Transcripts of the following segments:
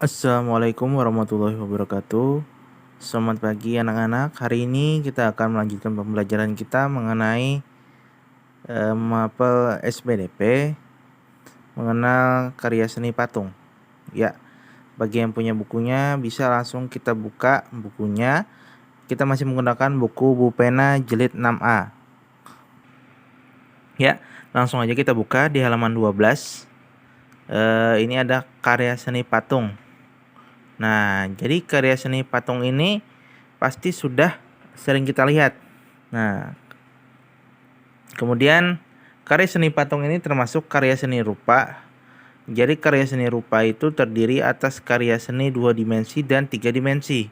Assalamualaikum warahmatullahi wabarakatuh. Selamat pagi anak-anak. Hari ini kita akan melanjutkan pembelajaran kita mengenai mapel SBDP, mengenal karya seni patung. Ya, bagi yang punya bukunya bisa langsung kita buka bukunya. Kita masih menggunakan buku Bupena jilid 6A. Ya, langsung aja kita buka di halaman 12. Ini ada karya seni patung. Nah, jadi karya seni patung ini pasti sudah sering kita lihat. Nah, kemudian karya seni patung ini termasuk karya seni rupa. Jadi karya seni rupa itu terdiri atas karya seni 2 dimensi dan 3 dimensi.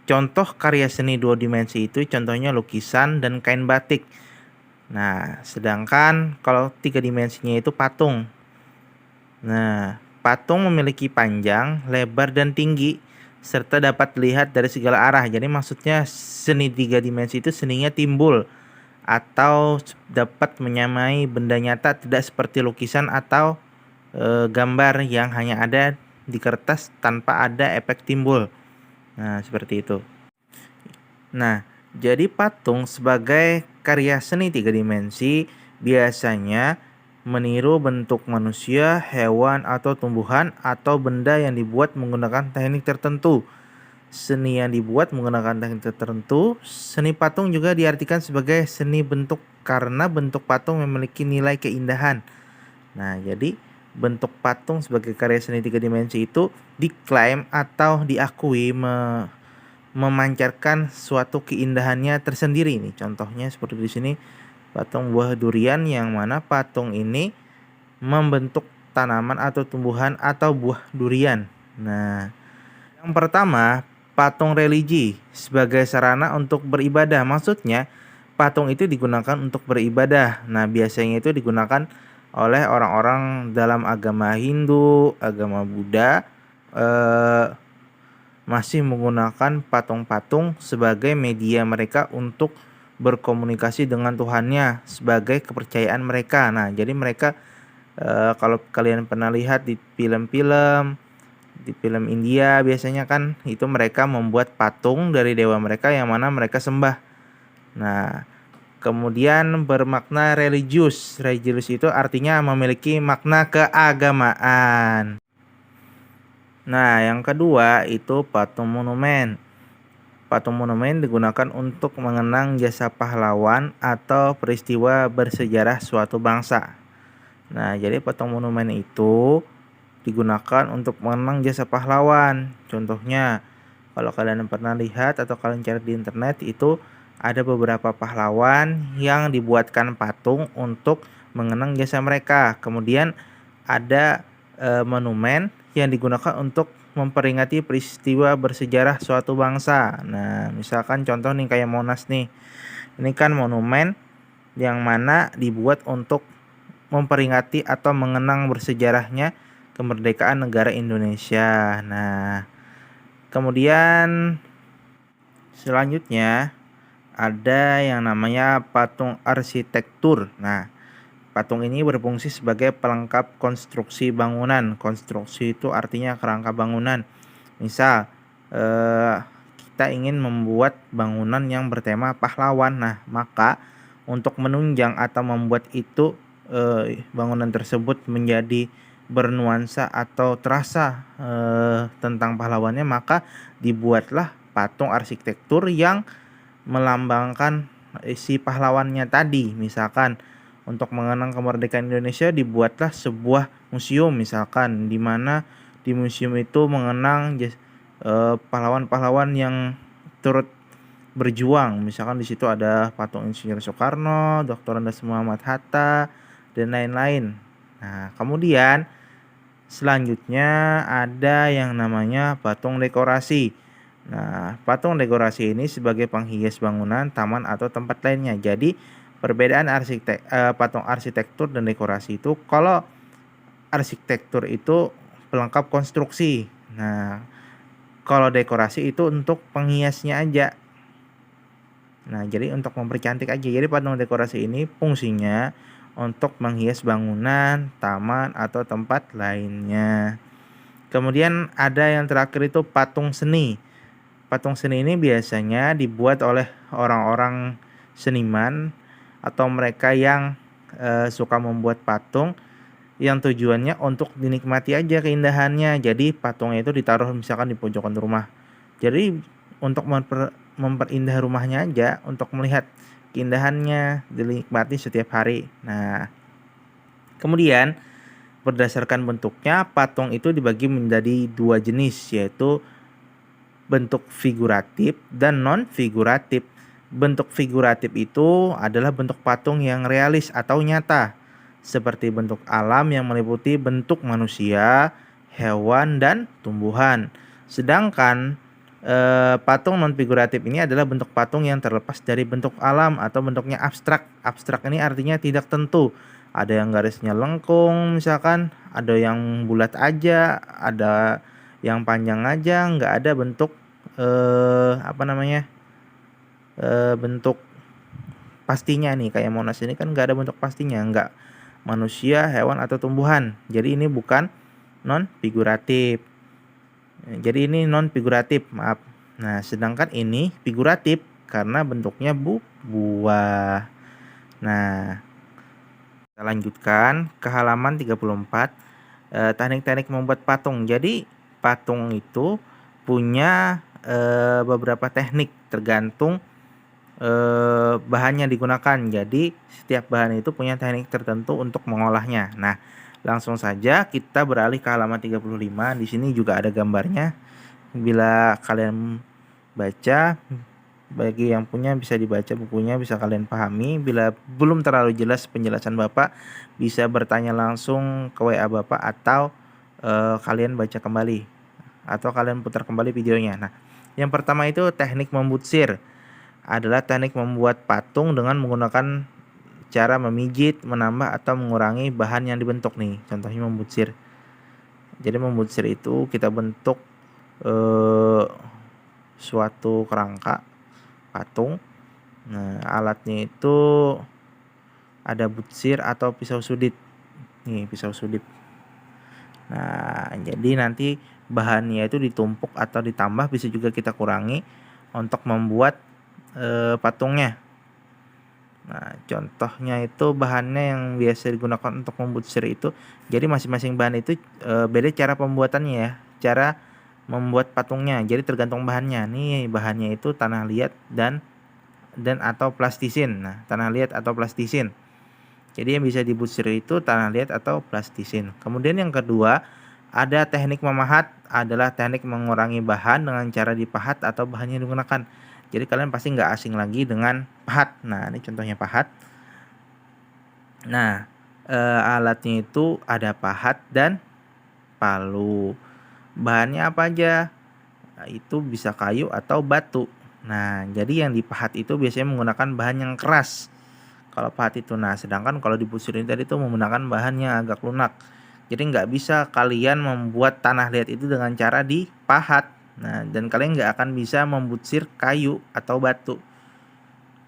Contoh karya seni 2 dimensi itu contohnya lukisan dan kain batik. Nah, sedangkan kalau 3 dimensinya itu patung. Nah, patung memiliki panjang, lebar, dan tinggi, serta dapat dilihat dari segala arah. Jadi maksudnya seni 3 dimensi itu seninya timbul atau dapat menyamai benda nyata, tidak seperti lukisan atau gambar yang hanya ada di kertas tanpa ada efek timbul. Nah, seperti itu. Nah, jadi patung sebagai karya seni 3 dimensi biasanya meniru bentuk manusia, hewan, atau tumbuhan atau benda yang dibuat menggunakan teknik tertentu. Seni yang dibuat menggunakan teknik tertentu, seni patung juga diartikan sebagai seni bentuk karena bentuk patung memiliki nilai keindahan. Nah, jadi bentuk patung sebagai karya seni 3 dimensi itu diklaim atau diakui memancarkan suatu keindahannya tersendiri nih. Contohnya seperti di sini patung buah durian yang mana patung ini membentuk tanaman atau tumbuhan atau buah durian. Nah, yang pertama, patung religi sebagai sarana untuk beribadah. Maksudnya, patung itu digunakan untuk beribadah. Nah, biasanya itu digunakan oleh orang-orang dalam agama Hindu, agama Buddha, masih menggunakan patung-patung sebagai media mereka untuk berkomunikasi dengan Tuhannya sebagai kepercayaan mereka. Nah, jadi mereka kalau kalian pernah lihat di film India biasanya kan itu mereka membuat patung dari dewa mereka yang mana mereka sembah. Nah, kemudian bermakna religius. Religius itu artinya memiliki makna keagamaan. Nah, yang kedua itu patung monumen. Patung monumen digunakan untuk mengenang jasa pahlawan atau peristiwa bersejarah suatu bangsa. Nah, jadi patung monumen itu digunakan untuk mengenang jasa pahlawan. Contohnya, kalau kalian pernah lihat atau kalian cari di internet itu ada beberapa pahlawan yang dibuatkan patung untuk mengenang jasa mereka. Kemudian ada monumen yang digunakan untuk memperingati peristiwa bersejarah suatu bangsa. Nah, misalkan contoh nih kayak Monas nih. Ini kan monumen yang mana dibuat untuk memperingati atau mengenang bersejarahnya kemerdekaan negara Indonesia. Nah, kemudian selanjutnya ada yang namanya patung arsitektur. Nah, patung ini berfungsi sebagai pelengkap konstruksi bangunan. Konstruksi itu artinya kerangka bangunan. Misal, kita ingin membuat bangunan yang bertema pahlawan. Nah, maka untuk menunjang atau membuat itu bangunan tersebut menjadi bernuansa atau terasa tentang pahlawannya, maka dibuatlah patung arsitektur yang melambangkan si pahlawannya tadi. Misalkan untuk mengenang kemerdekaan Indonesia dibuatlah sebuah museum misalkan di mana di museum itu mengenang pahlawan-pahlawan yang turut berjuang. Misalkan di situ ada patung Insinyur Soekarno, Dr. Andes Muhammad Hatta, dan lain-lain. Nah, kemudian selanjutnya ada yang namanya patung dekorasi. Nah, patung dekorasi ini sebagai penghias bangunan, taman, atau tempat lainnya. Jadi perbedaan patung arsitektur dan dekorasi itu, kalau arsitektur itu pelengkap konstruksi. Nah, kalau dekorasi itu untuk penghiasnya aja. Nah, jadi untuk mempercantik aja. Jadi patung dekorasi ini fungsinya untuk menghias bangunan, taman, atau tempat lainnya. Kemudian ada yang terakhir itu patung seni. Patung seni ini biasanya dibuat oleh orang-orang seniman atau mereka yang suka membuat patung yang tujuannya untuk dinikmati aja keindahannya. Jadi patungnya itu ditaruh misalkan di pojokan rumah. Jadi untuk memperindah rumahnya aja, untuk melihat keindahannya, dinikmati setiap hari. Nah, kemudian berdasarkan bentuknya, patung itu dibagi menjadi dua jenis, yaitu bentuk figuratif dan non-figuratif. Bentuk figuratif itu adalah bentuk patung yang realis atau nyata, seperti bentuk alam yang meliputi bentuk manusia, hewan, dan tumbuhan. Sedangkan patung non-figuratif ini adalah bentuk patung yang terlepas dari bentuk alam atau bentuknya abstrak. Abstrak ini artinya tidak tentu. Ada yang garisnya lengkung misalkan, ada yang bulat aja, ada yang panjang aja, nggak ada bentuk bentuk pastinya nih. Kayak Monas ini kan nggak ada bentuk pastinya, nggak manusia, hewan, atau tumbuhan. Jadi ini bukan non figuratif. Jadi ini non figuratif, maaf. Nah, sedangkan ini figuratif karena bentuknya buah. Nah, kita lanjutkan ke halaman 34. Teknik-teknik membuat patung. Jadi patung itu punya beberapa teknik tergantung bahan yang digunakan. Jadi setiap bahan itu punya teknik tertentu untuk mengolahnya. Nah, langsung saja kita beralih ke halaman 35. Di sini juga ada gambarnya. Bila kalian baca, bagi yang punya bisa dibaca bukunya, bisa kalian pahami. Bila belum terlalu jelas penjelasan Bapak, bisa bertanya langsung ke WA Bapak atau kalian baca kembali atau kalian putar kembali videonya. Nah, yang pertama itu teknik membutsir. Adalah teknik membuat patung dengan menggunakan cara memijit, menambah, atau mengurangi bahan yang dibentuk nih. Contohnya membutsir. Jadi membutsir itu kita bentuk suatu kerangka patung. Nah, alatnya itu ada butsir atau pisau sudit. Nih, pisau sudit. Nah, jadi nanti bahannya itu ditumpuk atau ditambah, bisa juga kita kurangi untuk membuat patungnya. Nah, contohnya itu bahannya yang biasa digunakan untuk membutsir itu. Jadi masing-masing bahan itu beda cara pembuatannya ya, cara membuat patungnya. Jadi tergantung bahannya. Nih bahannya itu tanah liat dan atau plastisin. Nah, tanah liat atau plastisin. Jadi yang bisa dibutsir itu tanah liat atau plastisin. Kemudian yang kedua, ada teknik memahat, adalah teknik mengurangi bahan dengan cara dipahat atau bahan yang digunakan. Jadi kalian pasti nggak asing lagi dengan pahat. Nah, ini contohnya pahat. Nah, alatnya itu ada pahat dan palu. Bahannya apa aja? Nah, itu bisa kayu atau batu. Nah, jadi yang dipahat itu biasanya menggunakan bahan yang keras. Kalau pahat itu, nah sedangkan kalau dibutsir ini tadi itu menggunakan bahan yang agak lunak. Jadi nggak bisa kalian membuat tanah liat itu dengan cara dipahat. Nah, dan kalian nggak akan bisa membutsir kayu atau batu.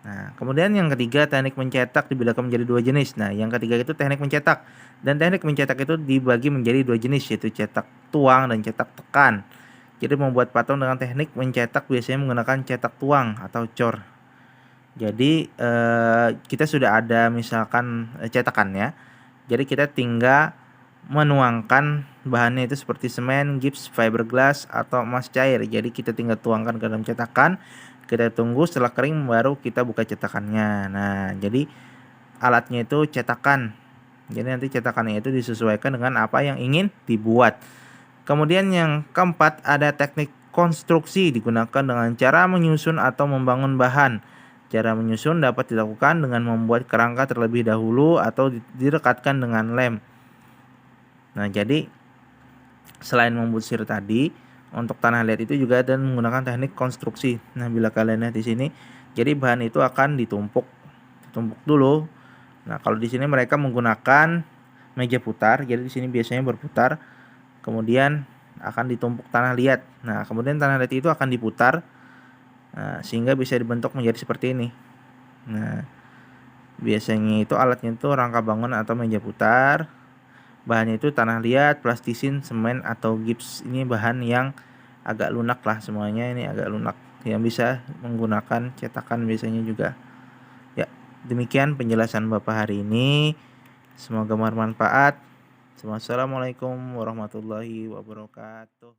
Nah, kemudian yang ketiga, teknik mencetak dibedakan menjadi dua jenis. Nah, yang ketiga itu teknik mencetak. Dan teknik mencetak itu dibagi menjadi dua jenis, yaitu cetak tuang dan cetak tekan. Jadi membuat patung dengan teknik mencetak biasanya menggunakan cetak tuang atau cor. Jadi kita sudah ada misalkan cetakannya. Jadi kita tinggal menuangkan bahannya itu seperti semen, gips, fiberglass, atau emas cair. Jadi kita tinggal tuangkan ke dalam cetakan. Kita tunggu setelah kering baru kita buka cetakannya. Nah, jadi alatnya itu cetakan. Jadi nanti cetakannya itu disesuaikan dengan apa yang ingin dibuat. Kemudian yang keempat, ada teknik konstruksi, digunakan dengan cara menyusun atau membangun bahan. Cara menyusun dapat dilakukan dengan membuat kerangka terlebih dahulu atau direkatkan dengan lem. Nah, jadi selain membutsir tadi, untuk tanah liat itu juga dan menggunakan teknik konstruksi. Nah, bila kalian lihat di sini, jadi bahan itu akan ditumpuk dulu. Nah, kalau di sini mereka menggunakan meja putar, jadi di sini biasanya berputar. Kemudian akan ditumpuk tanah liat. Nah, kemudian tanah liat itu akan diputar, sehingga bisa dibentuk menjadi seperti ini. Nah, biasanya itu alatnya itu rangka bangun atau meja putar. Bahannya itu tanah liat, plastisin, semen atau gips. Ini bahan yang agak lunak lah, semuanya ini agak lunak. Yang bisa menggunakan cetakan biasanya juga. Ya, demikian penjelasan Bapak hari ini. Semoga bermanfaat. Wassalamualaikum warahmatullahi wabarakatuh.